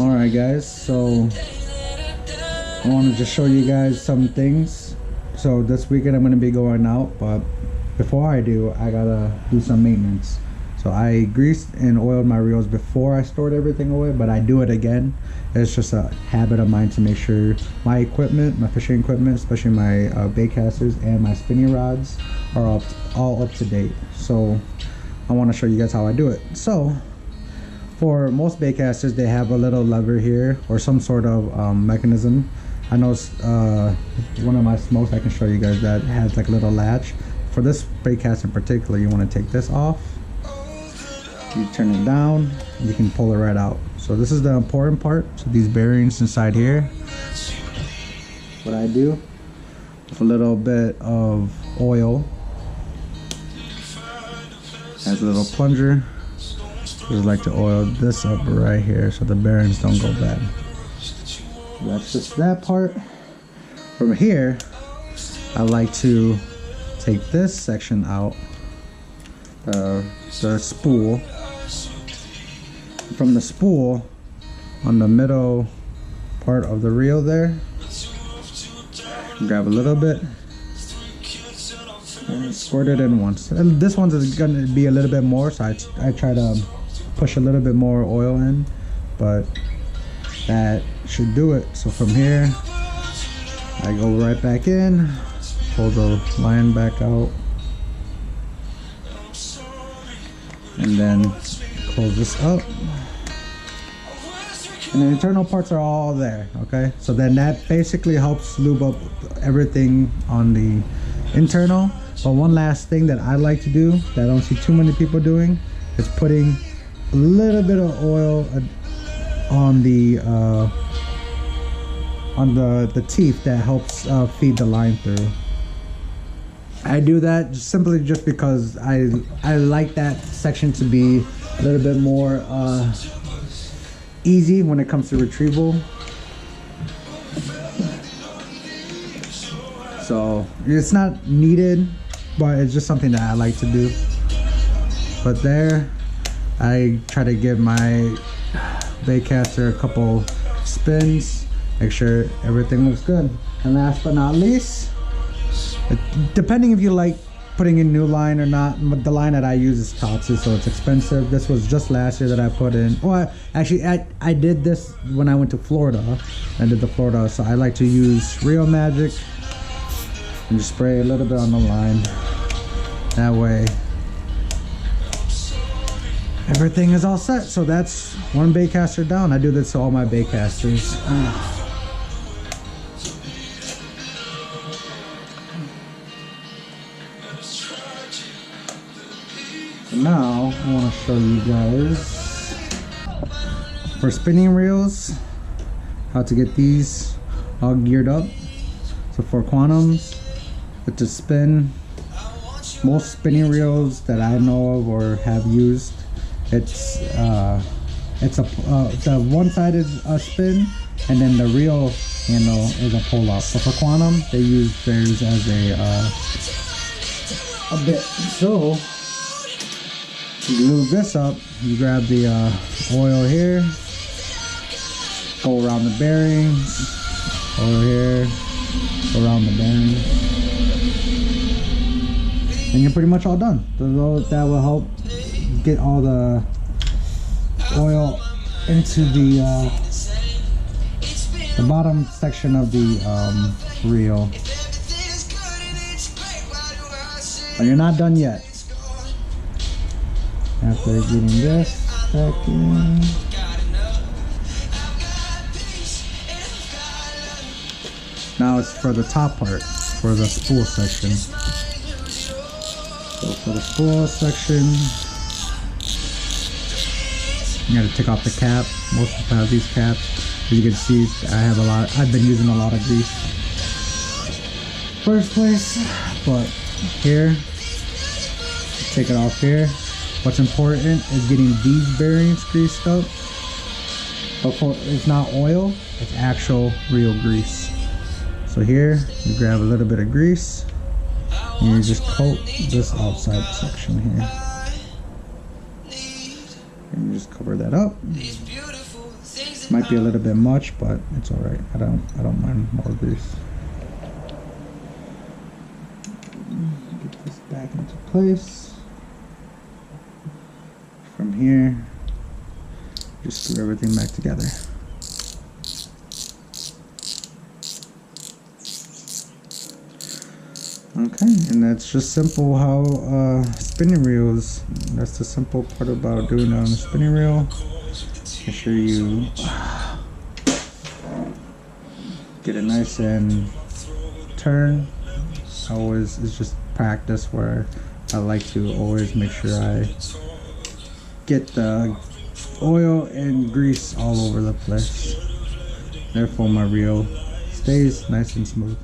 Alright guys, so I want to just show you guys some things. So this weekend I'm going to be going out, but before I do, I gotta do some maintenance. So I greased and oiled my reels before I stored everything away, but I do it again. It's just a habit of mine to make sure my equipment, my fishing equipment, especially my bait casters and my spinning rods are all up to date. So I want to show you guys how I do it. So for most bait casters, they have a little lever here or some sort of mechanism. I know one of my smokes, I can show you guys, that has like a little latch. For this bait cast in particular, you want to take this off. You turn it down, you can pull it right out. So this is the important part. So these bearings inside here, what I do with a little bit of oil, has a little plunger. Just like to oil this up right here so the bearings don't go bad. So that's just that part. From here, I like to take this section out, the spool. From the spool on the middle part of the reel there, grab a little bit and squirt it in once. And this one's is gonna be a little bit more, so I try to push a little bit more oil in, but that should do it. So from here, I go right back in, pull the line back out, and then close this up. And the internal parts are all there, okay? So then that basically helps lube up everything on the internal. But one last thing that I like to do that I don't see too many people doing is putting a little bit of oil on the teeth that helps feed the line through. I do that simply just because I like that section to be a little bit more easy when it comes to retrieval. So it's not needed, but it's just something that I like to do. But there, I try to give my bait caster a couple spins, make sure everything looks good. And last but not least, depending if you like putting in new line or not, but the line that I use is Tatsu, so it's expensive. This was just last year that I put in. Well, actually, I did this when I went to Florida. I did the Florida, so I like to use Real Magic and just spray a little bit on the line. That way, everything is all set. So that's one bait caster down. I do this to all my bait casters. Now I want to show you guys for spinning reels how to get these all geared up. So for Quantums, to spin, most spinning reels that I know of or have used, it's the one side is a spin and then the reel handle is a pull up. So for Quantum, they use theirs as a bit. So you lube this up, you grab the oil here, go around the bearings, over here, go around the bearings, and you're pretty much all done. So that will help get all the oil into the bottom section of the reel. But you're not done yet. After getting this back in, now it's for the top part, for the spool section. So for the spool section, you gotta take off the cap. Most people have these caps. As you can see, I've been using a lot of grease first place, but here, take it off here. What's important is getting these bearings greased up. But it's not oil, it's actual real grease. So here, you grab a little bit of grease and you just coat this outside section here. And you just cover that up. Might be a little bit much, but it's all right. I don't mind more grease. Get this back into place. From here, just screw everything back together. Okay, and that's just simple how spinning reels. That's the simple part about doing it on a spinning reel. Make sure you get it nice and turn. Always, it's just practice where I like to always make sure I get the oil and grease all over the place. Therefore my reel stays nice and smooth.